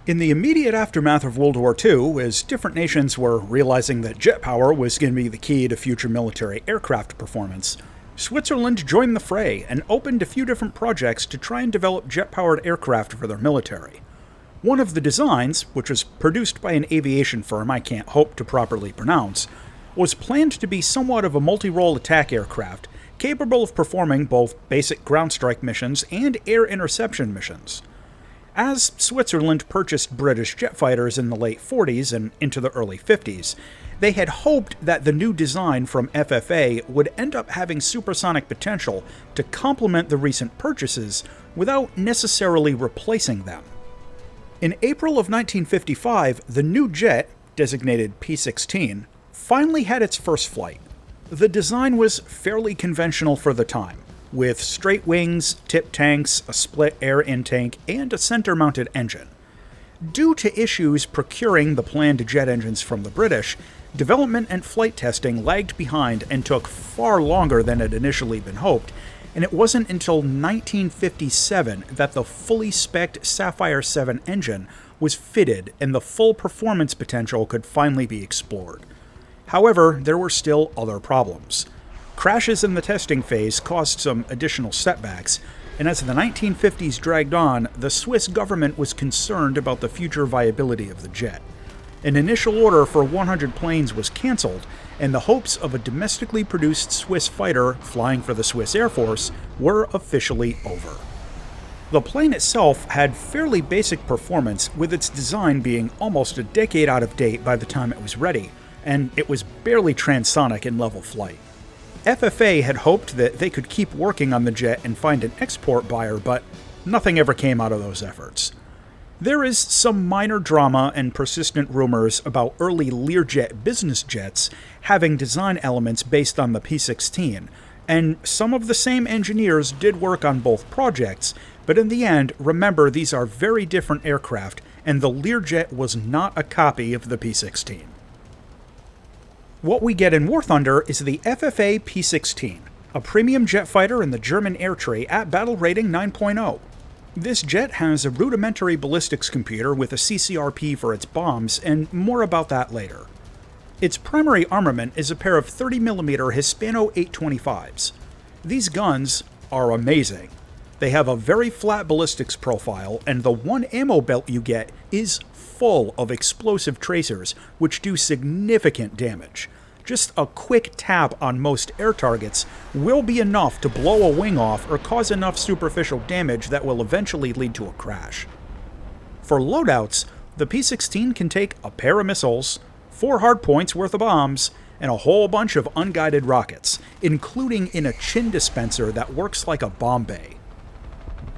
In the immediate aftermath of World War II, as different nations were realizing that jet power was going to be the key to future military aircraft performance, Switzerland joined the fray and opened a few different projects to try and develop jet-powered aircraft for their military. One of the designs, which was produced by an aviation firm I can't hope to properly pronounce, was planned to be somewhat of a multi-role attack aircraft, capable of performing both basic ground strike missions and air interception missions. As Switzerland purchased British jet fighters in the late 40s and into the early 50s, they had hoped that the new design from FFA would end up having supersonic potential to complement the recent purchases without necessarily replacing them. In April of 1955, the new jet, designated P-16, finally had its first flight. The design was fairly conventional for the time, with straight wings, tip tanks, a split air intake, and a center-mounted engine. Due to issues procuring the planned jet engines from the British, development and flight testing lagged behind and took far longer than had initially been hoped, and it wasn't until 1957 that the fully spec'd Sapphire 7 engine was fitted and the full performance potential could finally be explored. However, there were still other problems. Crashes in the testing phase caused some additional setbacks, and as the 1950s dragged on, the Swiss government was concerned about the future viability of the jet. An initial order for 100 planes was cancelled, and the hopes of a domestically produced Swiss fighter flying for the Swiss Air Force were officially over. The plane itself had fairly basic performance, with its design being almost a decade out of date by the time it was ready, and it was barely transonic in level flight. FFA had hoped that they could keep working on the jet and find an export buyer, but nothing ever came out of those efforts. There is some minor drama and persistent rumors about early Learjet business jets having design elements based on the P-16, and some of the same engineers did work on both projects, but in the end, remember these are very different aircraft, and the Learjet was not a copy of the P-16. What we get in War Thunder is the FFA P-16, a premium jet fighter in the German air tree at battle rating 9.0. This jet has a rudimentary ballistics computer with a CCRP for its bombs, and more about that later. Its primary armament is a pair of 30mm Hispano 825s. These guns are amazing. They have a very flat ballistics profile, and the one ammo belt you get is full of explosive tracers, which do significant damage. Just a quick tap on most air targets will be enough to blow a wing off or cause enough superficial damage that will eventually lead to a crash. For loadouts, the P-16 can take a pair of missiles, 4 hardpoints worth of bombs, and a whole bunch of unguided rockets, including in a chin dispenser that works like a bomb bay.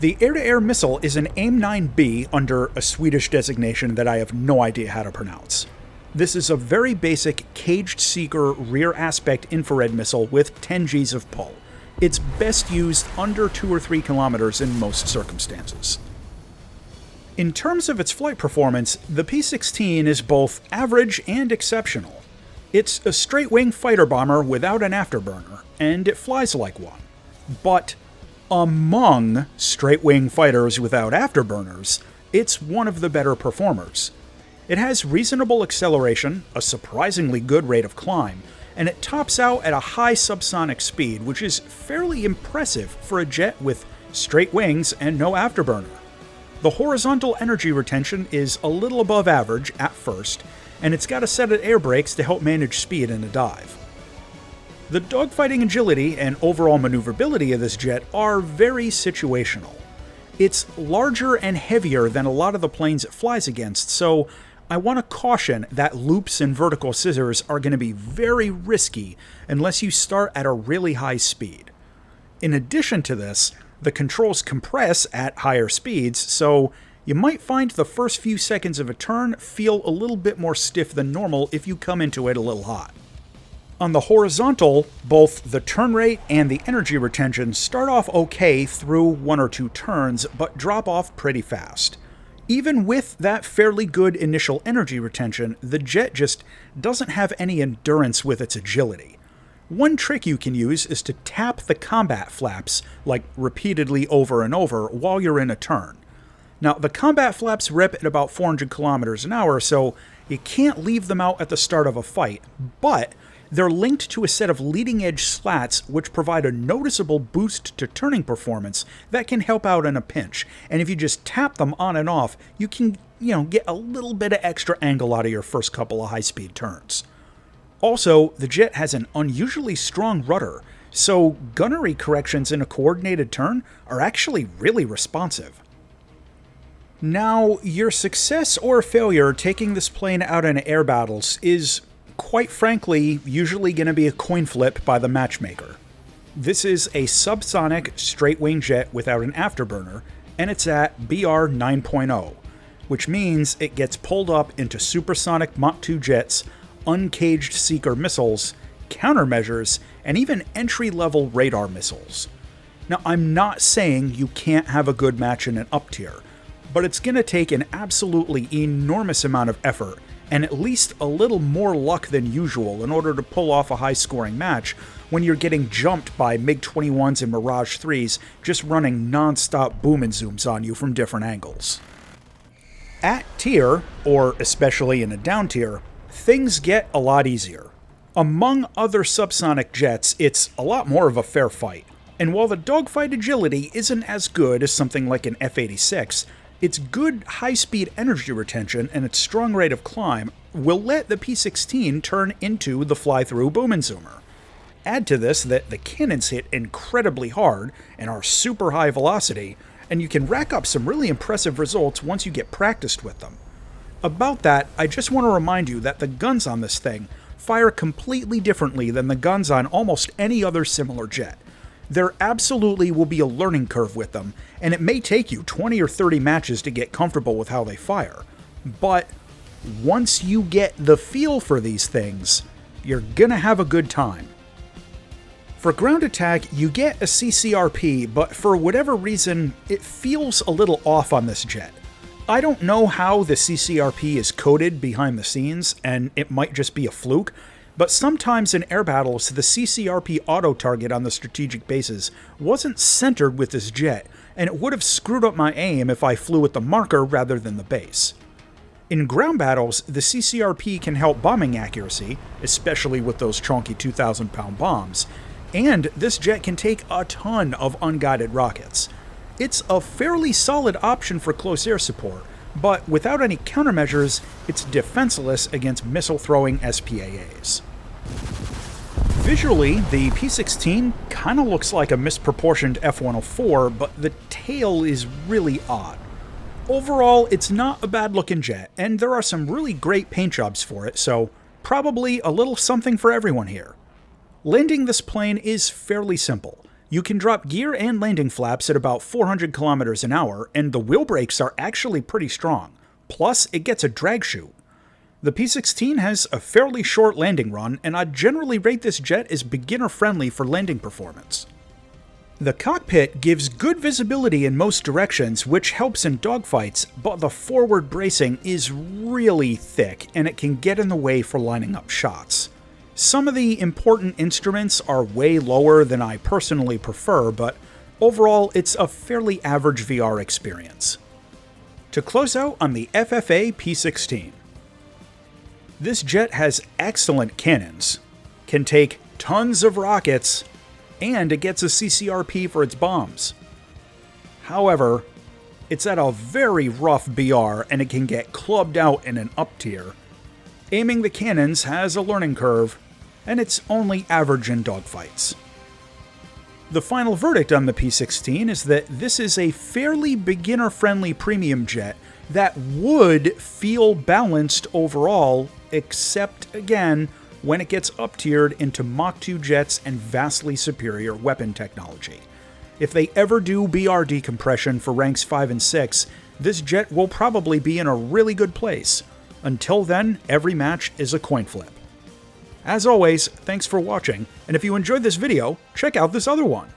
The air-to-air missile is an AIM-9B under a Swedish designation that I have no idea how to pronounce. This is a very basic caged seeker rear aspect infrared missile with 10 Gs of pull. It's best used under 2 or 3 kilometers in most circumstances. In terms of its flight performance, the P-16 is both average and exceptional. It's a straight-wing fighter bomber without an afterburner, and it flies like one. But among straight-wing fighters without afterburners, it's one of the better performers. It has reasonable acceleration, a surprisingly good rate of climb, and it tops out at a high subsonic speed, which is fairly impressive for a jet with straight wings and no afterburner. The horizontal energy retention is a little above average at first, and it's got a set of air brakes to help manage speed in a dive. The dogfighting agility and overall maneuverability of this jet are very situational. It's larger and heavier than a lot of the planes it flies against, so I want to caution that loops and vertical scissors are going to be very risky unless you start at a really high speed. In addition to this, the controls compress at higher speeds, so you might find the first few seconds of a turn feel a little bit more stiff than normal if you come into it a little hot. On the horizontal, both the turn rate and the energy retention start off okay through 1 or 2 turns, but drop off pretty fast. Even with that fairly good initial energy retention, the jet just doesn't have any endurance with its agility. One trick you can use is to tap the combat flaps, like repeatedly over and over, while you're in a turn. Now, the combat flaps rip at about 400 kilometers an hour, so you can't leave them out at the start of a fight, but they're linked to a set of leading-edge slats which provide a noticeable boost to turning performance that can help out in a pinch, and if you just tap them on and off, you can, get a little bit of extra angle out of your first couple of high-speed turns. Also, the jet has an unusually strong rudder, so gunnery corrections in a coordinated turn are actually really responsive. Now, your success or failure taking this plane out in air battles is, quite frankly, usually going to be a coin flip by the matchmaker. This is a subsonic straight-wing jet without an afterburner, and it's at BR 9.0, which means it gets pulled up into supersonic Mach 2 jets, uncaged seeker missiles, countermeasures, and even entry-level radar missiles. Now, I'm not saying you can't have a good match in an up tier, but it's going to take an absolutely enormous amount of effort and at least a little more luck than usual in order to pull off a high-scoring match when you're getting jumped by MiG-21s and Mirage 3s just running non-stop boom and zooms on you from different angles. At tier, or especially in a down tier, things get a lot easier. Among other subsonic jets, it's a lot more of a fair fight, and while the dogfight agility isn't as good as something like an F-86, its good high-speed energy retention and its strong rate of climb will let the P-16 turn into the fly-through boom and zoomer. Add to this that the cannons hit incredibly hard and are super high velocity, and you can rack up some really impressive results once you get practiced with them. About that, I just want to remind you that the guns on this thing fire completely differently than the guns on almost any other similar jet. There absolutely will be a learning curve with them, and it may take you 20 or 30 matches to get comfortable with how they fire. But once you get the feel for these things, you're gonna have a good time. For ground attack, you get a CCRP, but for whatever reason, it feels a little off on this jet. I don't know how the CCRP is coded behind the scenes, and it might just be a fluke, but sometimes in air battles, the CCRP auto-target on the strategic bases wasn't centered with this jet, and it would have screwed up my aim if I flew with the marker rather than the base. In ground battles, the CCRP can help bombing accuracy, especially with those chunky 2,000-pound bombs, and this jet can take a ton of unguided rockets. It's a fairly solid option for close air support, but without any countermeasures, it's defenseless against missile-throwing SPAAs. Visually, the P-16 kinda looks like a misproportioned F-104, but the tail is really odd. Overall, it's not a bad-looking jet, and there are some really great paint jobs for it, so probably a little something for everyone here. Landing this plane is fairly simple. You can drop gear and landing flaps at about 400 kilometers an hour, and the wheel brakes are actually pretty strong. Plus, it gets a drag chute. The P-16 has a fairly short landing run, and I'd generally rate this jet as beginner-friendly for landing performance. The cockpit gives good visibility in most directions, which helps in dogfights, but the forward bracing is really thick, and it can get in the way for lining up shots. Some of the important instruments are way lower than I personally prefer, but overall it's a fairly average VR experience. To close out on the FFA P-16. This jet has excellent cannons, can take tons of rockets, and it gets a CCRP for its bombs. However, it's at a very rough BR and it can get clubbed out in an up tier. Aiming the cannons has a learning curve, and it's only average in dogfights. The final verdict on the P-16 is that this is a fairly beginner-friendly premium jet that would feel balanced overall, except, again, when it gets up-tiered into Mach 2 jets and vastly superior weapon technology. If they ever do BR decompression for ranks 5 and 6, this jet will probably be in a really good place. Until then, every match is a coin flip. As always, thanks for watching, and if you enjoyed this video, check out this other one.